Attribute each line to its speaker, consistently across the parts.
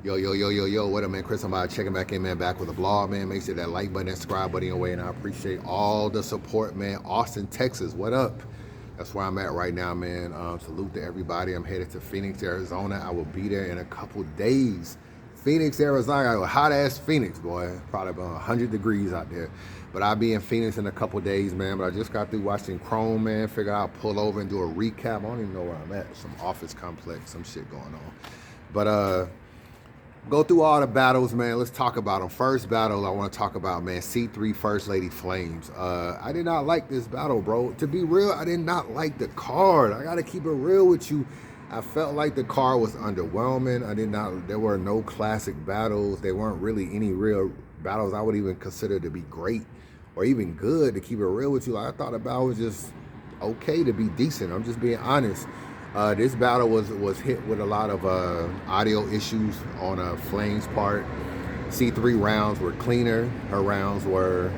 Speaker 1: Yo, what up, man? Chris, I'm about checking back in, man, back with a vlog, man. Make sure that like button, that subscribe button away, and I appreciate all the support, man. Austin, Texas, what up? That's where I'm at right now, man. Salute to everybody. I'm headed to Phoenix, Arizona. I will be there in a couple days. Phoenix, Arizona, hot ass Phoenix, boy. Probably about 100 degrees out there. But I'll be in Phoenix in a couple days, man. But I just got through watching Chrome, man. Figure I'll pull over and do a recap. I don't even know where I'm at. Some office complex, some shit going on. But go through all the battles, man. Let's talk about them. First battle I want to talk about, man, C3 First Lady Flamez. I did not like this battle, bro. To be real, I did not like the card. I got to keep it real with you. I felt like the card was underwhelming. There were no classic battles. There weren't really any real battles I would even consider to be great or even good, to keep it real with you. Like, I thought the battle was just okay, to be decent. I'm just being honest. This battle was hit with a lot of audio issues on Flame's part. C3 rounds were cleaner. Her rounds were,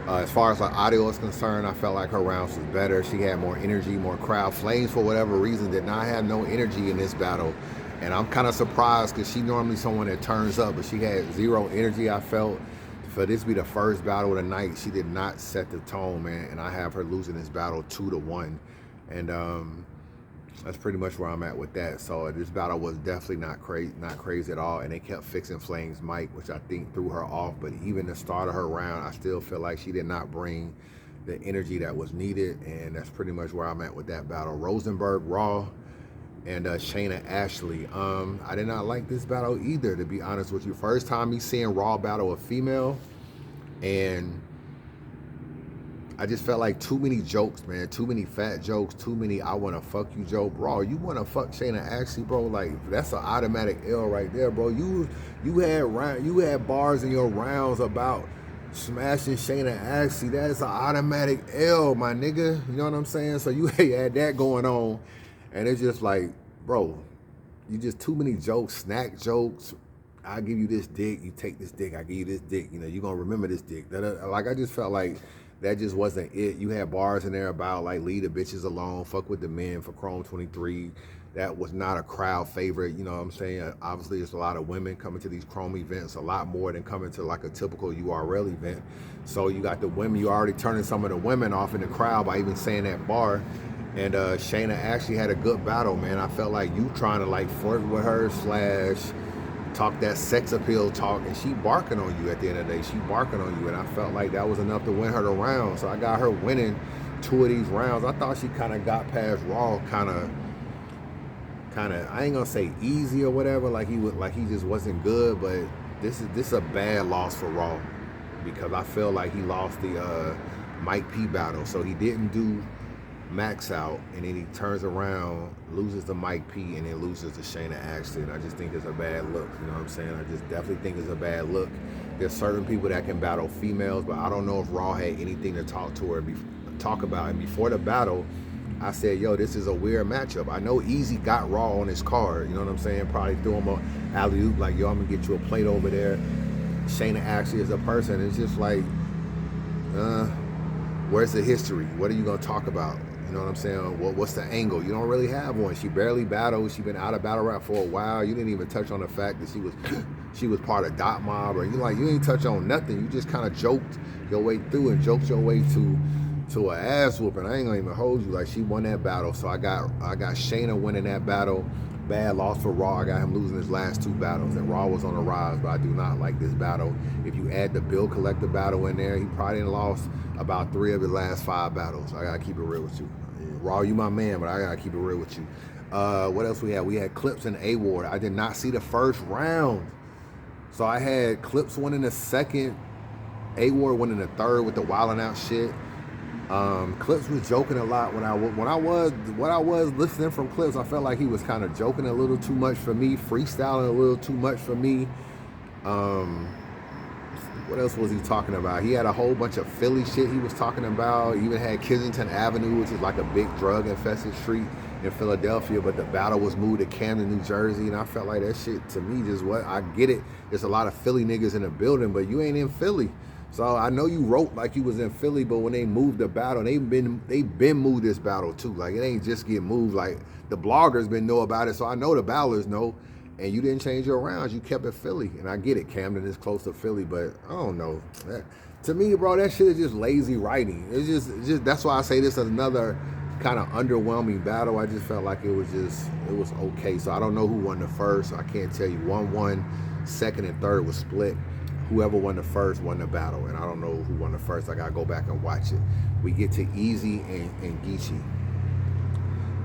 Speaker 1: as far as like audio is concerned, I felt like her rounds was better. She had more energy, more crowd. Flames, for whatever reason, did not have no energy in this battle. And I'm kind of surprised because she's normally someone that turns up, but she had zero energy, I felt. For this to be the first battle of the night, she did not set the tone, man. And I have her losing this battle 2-1. And that's pretty much where I'm at with that. So this battle was definitely not crazy at all. And they kept fixing Flame's mic, which I think threw her off. But even the start of her round, I still feel like she did not bring the energy that was needed. And that's pretty much where I'm at with that battle. Rosenberg Raw and Chayna Ashley. I did not like this battle either, to be honest with you. First time me seeing Raw battle a female, and I just felt like too many jokes, man. Too many fat jokes. Too many I want to fuck you joke. Bro, you want to fuck Chayna Ashley, bro? Like, that's an automatic L right there, bro. You had bars in your rounds about smashing Chayna Ashley. That's an automatic L, my nigga. You know what I'm saying? So you had that going on, and it's just like, bro, you just too many jokes, snack jokes. I give you this dick, you take this dick. I give you this dick. You know, you gonna remember this dick. Like, I just felt like that just wasn't it. You had bars in there about like leave the bitches alone, fuck with the men for Chrome 23. That was not a crowd favorite. You know what I'm saying? Obviously, there's a lot of women coming to these Chrome events, a lot more than coming to like a typical URL event. So you got the women. You already turning some of the women off in the crowd by even saying that bar. And Chayna actually had a good battle, man. I felt like you trying to like flirt with her / talk that sex appeal talk, and she barking on you at the end of the day. She barking on you, and I felt like that was enough to win her the round. So I got her winning 2 of these rounds. I thought she kind of got past Raw, kind of. I ain't gonna say easy or whatever, like he just wasn't good, but this is a bad loss for Raw, because I feel like he lost the Mike P battle, so he didn't do Max out, and then he turns around, loses to Mike P, and then loses to Chayna Ashley. And I just think it's a bad look. You know what I'm saying? I just definitely think it's a bad look. There's certain people that can battle females, but I don't know if Raw had anything to talk about. And before the battle, I said, yo, this is a weird matchup. I know Eazy got Raw on his card. You know what I'm saying? Probably threw him a alley-oop, like, yo, I'm gonna get you a plate over there. Shayna Ashley is a person. It's just like, where's the history? What are you gonna talk about? You know what I'm saying? What's the angle? You don't really have one. She barely battled. She been out of battle rap for a while. You didn't even touch on the fact that she was part of Dot Mob, or you ain't touch on nothing. You just kind of joked your way through and joked your way to an ass whooping. I ain't gonna even hold you. Like, she won that battle. So I got Chayna winning that battle. Bad loss for Raw. I got him losing his last 2 battles, and Raw was on the rise, but I do not like this battle. If you add the Bill Collector battle in there, he probably lost about 3 of his last 5 battles. I gotta keep it real with you. Raw, you my man, but I gotta keep it real with you. What else we had? We had Clips and A-Ward. I did not see the first round. So I had Clips winning the second, A-Ward winning the third with the wildin' out shit. Clips was joking a lot when I was listening from Clips. I felt like he was kind of joking a little too much for me, freestyling a little too much for me. What else was he talking about? He had a whole bunch of Philly shit he was talking about. He even had Kensington Avenue, which is like a big drug infested street in Philadelphia, but the battle was moved to Camden, New Jersey, and I felt like that shit, to me, just what, I get it. There's a lot of Philly niggas in the building, but you ain't in Philly. So I know you wrote like you was in Philly, but when they moved the battle, they been moved this battle too. Like, it ain't just get moved. Like, the bloggers been know about it, so I know the battlers know. and you didn't change your rounds. You kept it Philly, and I get it. Camden is close to Philly, but I don't know. To me, bro, that shit is just lazy writing. It's just that's why I say this is another kind of underwhelming battle. I just felt like it was okay. So I don't know who won the first. I can't tell you. 1-1, second and third was split. Whoever won the first won the battle, and I don't know who won the first. I gotta go back and watch it. We get to Eazy and Geechi.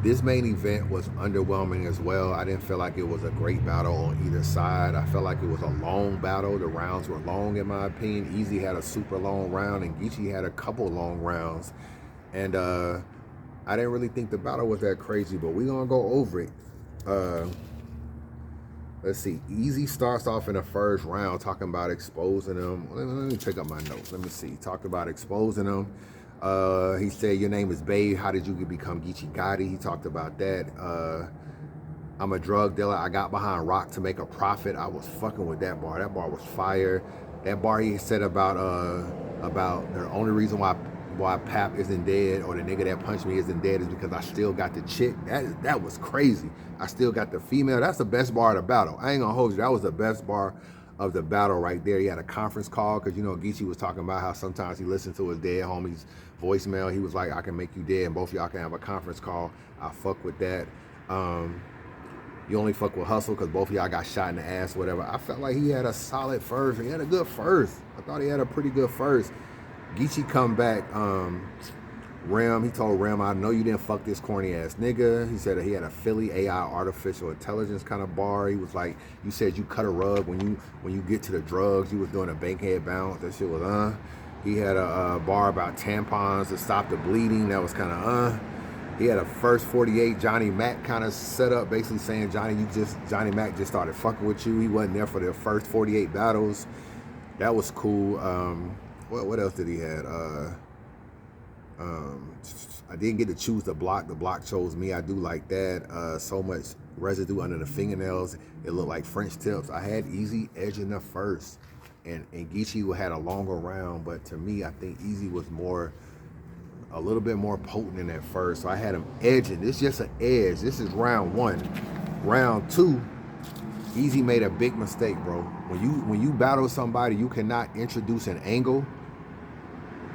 Speaker 1: This main event was underwhelming as well. I didn't feel like it was a great battle on either side. I felt like it was a long battle. The rounds were long in my opinion. Eazy had a super long round and Geechi had a couple long rounds. And I didn't really think the battle was that crazy, but we're gonna go over it. Let's see. Eazy starts off in the first round talking about exposing him. Let me pick up my notes. Let me see. Talked about exposing him. He said, your name is Babe. How did you become Geechi Gotti? He talked about that. I'm a drug dealer. I got behind rock to make a profit. I was fucking with that bar. That bar was fire. That bar he said about the only reason why Pap isn't dead or the nigga that punched me isn't dead is because I still got the chick. That was crazy. I still got the female. That's the best bar of the battle. I ain't gonna hold you. That was the best bar of the battle right there. He had a conference call because, you know, Geechi was talking about how sometimes he listened to his dead homie's voicemail. He was like, I can make you dead and both of y'all can have a conference call. I fuck with that. You only fuck with Hustle because both of y'all got shot in the ass or whatever. I felt like he had a solid first. He had a good first. I thought he had a pretty good first. Geechi come back. Rem, he told Rem, I know you didn't fuck this corny ass nigga. He said that he had a Philly AI artificial intelligence kind of bar. He was like, you said you cut a rug when you get to the drugs. You was doing a bankhead bounce. That shit was He had a bar about tampons to stop the bleeding. That was kind of He had a first 48 Johnny Mac kind of set up, basically saying Johnny Mac just started fucking with you. He wasn't there for the first 48 battles. That was cool. What else did he have? I didn't get to choose the block. The block chose me. I do like that. So much residue under the fingernails. It looked like French tips. I had Eazy edging the first, and Geechi had a longer round. But to me, I think Eazy was a little bit more potent in that first. So I had him edging. This is just an edge. This is round one. Round two, Eazy made a big mistake, bro. When you battle somebody, you cannot introduce an angle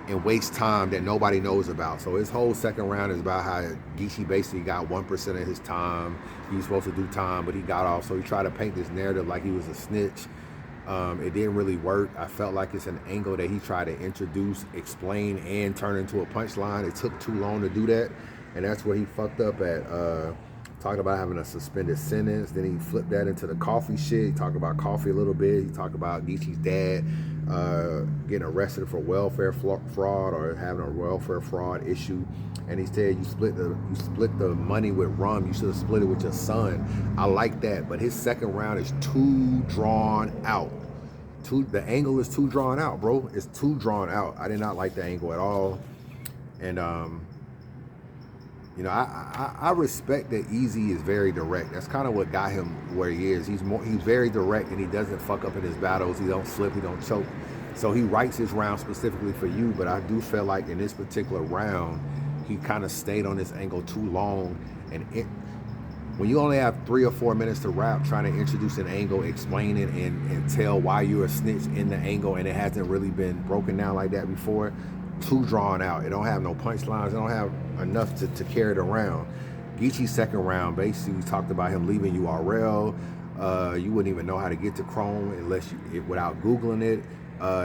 Speaker 1: and waste time that nobody knows about. So his whole second round is about how Geechi basically got 1% of his time. He was supposed to do time, but he got off. So he tried to paint this narrative like he was a snitch. It didn't really work. I felt like it's an angle that he tried to introduce, explain, and turn into a punchline. It took too long to do that, and that's where he fucked up at. Talked about having a suspended sentence. Then he flipped that into the coffee shit. He talked about coffee a little bit. He talked about Geechi's dad getting arrested for welfare fraud or having a welfare fraud issue. And he said you split the money with Rum. You should have split it with your son. I like that, but his second round is too drawn out. The angle is too drawn out, bro. It's too drawn out. I did not like the angle at all. And you know, I respect that Eazy is very direct. That's kind of what got him where he is. He's very direct, and he doesn't fuck up in his battles. He don't slip, he don't choke. So he writes his round specifically for you, but I do feel like in this particular round, he kind of stayed on this angle too long. And when you only have 3 or 4 minutes to rap, trying to introduce an angle, explain it, and tell why you're a snitch in the angle, and it hasn't really been broken down like that before, too drawn out. It don't have no punchlines. It don't have enough to carry it around. Geechi's second round, basically, we talked about him leaving URL. You wouldn't even know how to get to Chrome without Googling it.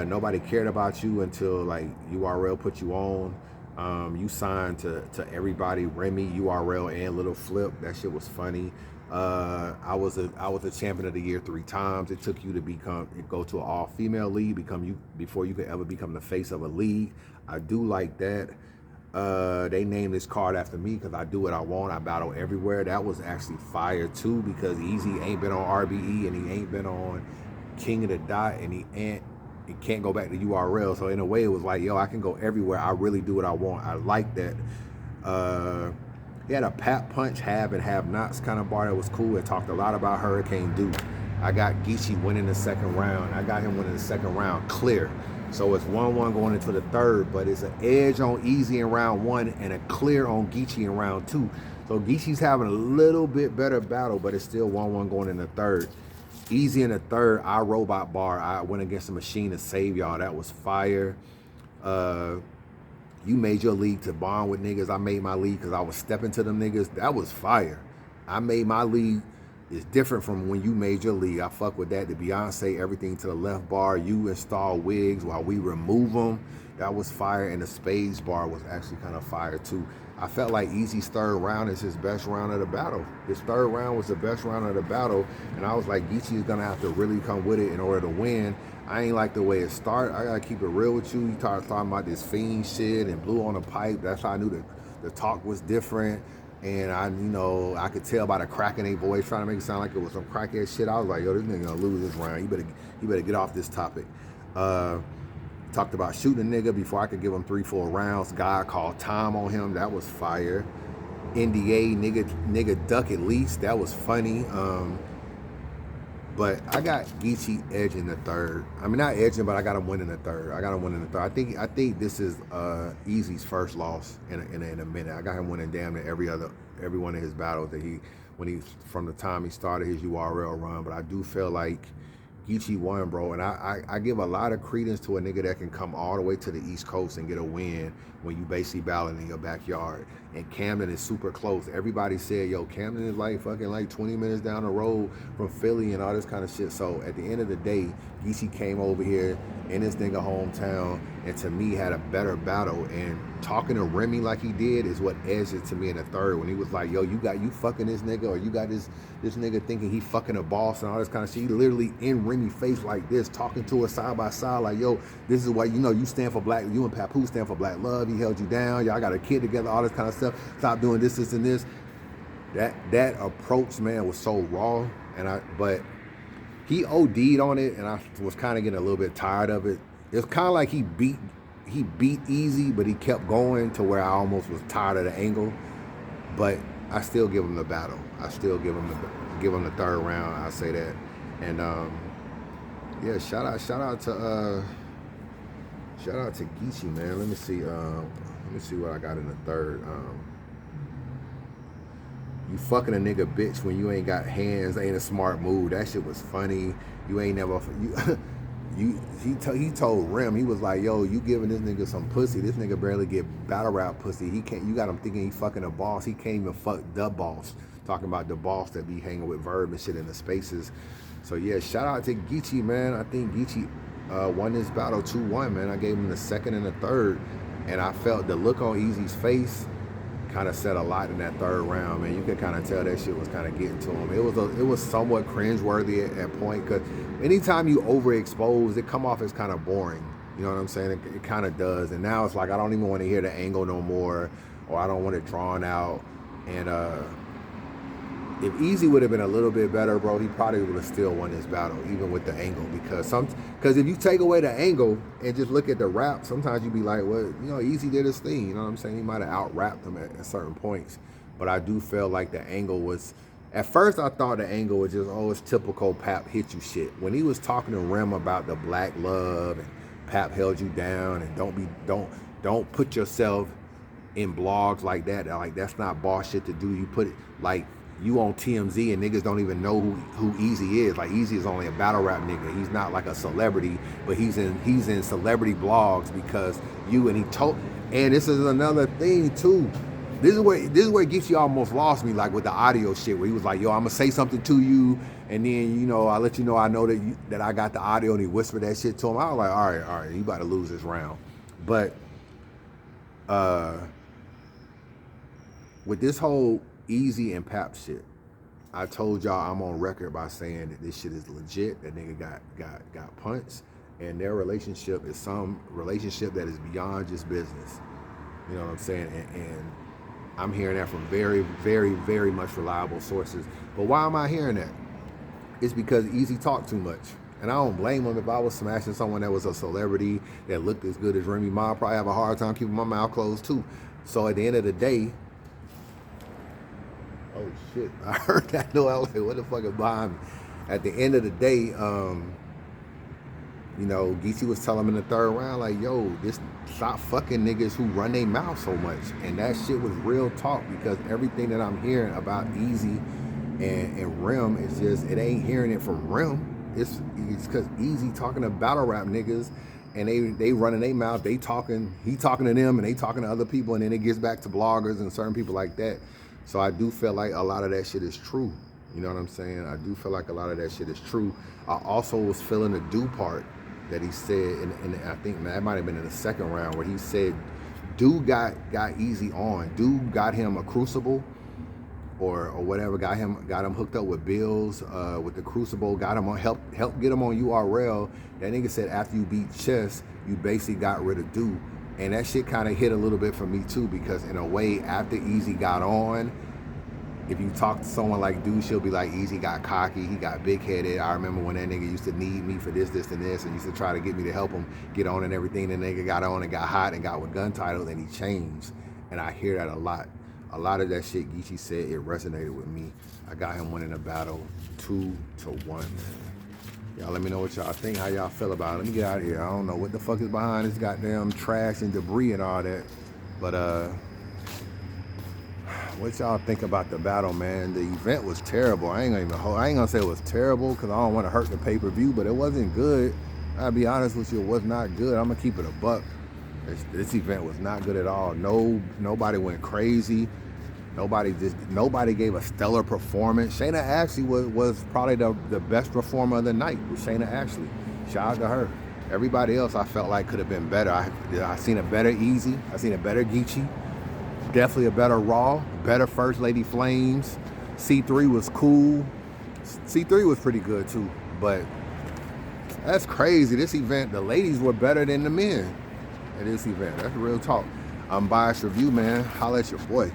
Speaker 1: Nobody cared about you until like URL put you on. You signed to everybody, Remy, URL, and Little Flip. That shit was funny. I was a champion of the year 3 times. It took you to go to an all-female league, before you could ever become the face of a league. I do like that. They named this card after me because I do what I want. I battle everywhere. That was actually fire too, because Eazy ain't been on RBE and he ain't been on King of the Dot, and he can't go back to URL. So in a way, it was like, yo, I can go everywhere. I really do what I want. I like that. He had a Pap Punch have and have nots kind of bar that was cool. It talked a lot about Hurricane Duke. I got Geechi winning the second round. I got him winning the second round clear. So it's 1-1 going into the third, but it's an edge on Eazy in round 1 and a clear on Geechi in round 2. So Geechi's having a little bit better battle, but it's still 1-1 going in the third. Eazy in the third, I Robot bar. I went against the machine to save y'all. That was fire. You made your league to bond with niggas. I made my league because I was stepping to them niggas. That was fire. I made my league. It's different from when you made your league. I fuck with that. The Beyonce, everything to the left bar. You install wigs while we remove them. That was fire. And the Spades bar was actually kind of fire too. I felt like Eazy's third round is his best round of the battle. His third round was the best round of the battle. And I was like, Geechi is going to have to really come with it in order to win. I ain't like the way it started. I gotta keep it real with you. You started talking about this fiend shit and blew on a pipe. That's how I knew the talk was different. And I could tell by the crack in their voice, trying to make it sound like it was some crackhead shit. I was like, yo, this nigga gonna lose this round. You better get off this topic. Talked about shooting a nigga before I could give him 3-4 rounds. Guy called time on him. That was fire. NDA, nigga duck at least. That was funny. But I got Geechi edging the third. I mean, not edging, but I got him winning the third. I think this is Eazy's first loss in a minute. I got him winning damn near every one of his battles from the time he started his URL run. But I do feel like Geechi won, bro. And I give a lot of credence to a nigga that can come all the way to the East Coast and get a win when you basically battling in your backyard. And Camden is super close. Everybody said, yo, Camden is like 20 minutes down the road from Philly and all this kind of shit. So at the end of the day, Geechi came over here in his nigga hometown and to me had a better battle. And talking to Remy like he did is what edged it to me in the third when he was like, yo, you fucking this nigga, or you got this nigga thinking he fucking a boss and all this kind of shit. He literally in Remy face like this, talking to us side by side like, yo, this is why, you stand for black, you and Papoose stand for black love. He held you down. Y'all got a kid together, all this kind of stuff. Stop doing this, and this. That approach, man, was so raw. But he OD'd on it, and I was kind of getting a little bit tired of it. It was kind of like he beat Eazy, but he kept going to where I almost was tired of the angle. But I still give him the battle. I still give him the third round. I say that. And yeah, shout out to Geechi, man. Let me see what I got in the third. You fucking a nigga bitch when you ain't got hands ain't a smart move. That shit was funny. You ain't never he told Rem, he was like, yo, you giving this nigga some pussy. This nigga barely get battle rap pussy. You got him thinking he fucking a boss. He can't even fuck the boss. Talking about the boss that be hanging with Verb and shit in the spaces. So yeah, shout out to Geechi, man. I think Geechi won this battle 2-1, man. I gave him the second and the third. And I felt the look on Eazy's face kind of said a lot in that third round, man. You could kind of tell that shit was kind of getting to him. It was somewhat cringeworthy at that point, because anytime you overexpose, it come off as kind of boring. You know what I'm saying? It kind of does. And now it's like I don't even want to hear the angle no more, or I don't want it drawn out. And if Eazy would have been a little bit better, bro, he probably would have still won this battle, even with the angle. Because if you take away the angle and just look at the rap, sometimes you be like, well, Eazy did his thing. You know what I'm saying? He might have out-rapped him at certain points. But I do feel like the angle was... At first, I thought the angle was just, it's typical Pap hit you shit. When he was talking to Rem about the black love and Pap held you down and don't put yourself in blogs like that. Like, that's not boss shit to do. You put it like... You on TMZ and niggas don't even know who Eazy is. Like, Eazy is only a battle rap nigga. He's not like a celebrity, but he's in celebrity blogs because and this is another thing too. This is where Geechi almost lost me, like with the audio shit, where he was like, yo, I'm gonna say something to you, and then I let you know I know that I got the audio, and he whispered that shit to him. I was like, all right, you about to lose this round. But with this whole Eazy and Pap shit, I told y'all I'm on record by saying that this shit is legit. That nigga got punched, and their relationship is some relationship that is beyond just business. You know what I'm saying? And I'm hearing that from very, very, very much reliable sources. But why am I hearing that? It's because Eazy talked too much. And I don't blame him. If I was smashing someone that was a celebrity that looked as good as Remy Ma, I'd probably have a hard time keeping my mouth closed too. So at the end of the day, oh shit, I heard that noise. I was like, what the fuck is behind me? At the end of the day, You know, Geechi was telling him in the third round, like, yo, this stop fucking niggas who run their mouth so much. And that shit was real talk, because everything that I'm hearing about Eazy and Rim is just, it ain't hearing it from Rim. It's because Eazy talking to battle rap niggas, and they running their mouth, he talking to them, and they talking to other people, and then it gets back to bloggers and certain people like that. So I do feel like a lot of that shit is true. You know what I'm saying? I do feel like a lot of that shit is true. I also was feeling the do part that he said, and I think that might have been in the second round, where he said, dude got Eazy on. Dude got him a Crucible or whatever, got him hooked up with bills, with the Crucible, got him on, help get him on URL. That nigga said after you beat Chess, you basically got rid of Dude. And that shit kind of hit a little bit for me too, because in a way, after Eazy got on, if you talk to someone like Dude, she'll be like, Eazy got cocky, he got big-headed. I remember when that nigga used to need me for this, and this, and used to try to get me to help him get on and everything. The nigga got on and got hot and got with gun titles, and he changed. And I hear that a lot. A lot of that shit Geechi said, it resonated with me. I got him winning the battle 2-1, man. Y'all let me know what y'all think, how y'all feel about it. Let me get out of here. I don't know what the fuck is behind this goddamn trash and debris and all that. But what y'all think about the battle, man? The event was terrible. I ain't gonna say it was terrible, because I don't want to hurt the pay-per-view, but it wasn't good. I'll be honest with you, it was not good. I'm gonna keep it a buck. This event was not good at all. Nobody went crazy. Nobody gave a stellar performance. Chayna actually was probably the best performer of the night. Was Chayna actually? Shout out to her. Everybody else I felt like could have been better. I seen a better Eazy. I seen a better Geechi. Definitely a better Raw. Better First Lady Flamez. C3 was cool. C3 was pretty good too. But that's crazy. This event, the ladies were better than the men at this event. That's real talk. Unbiased review, man. Holla at your boy.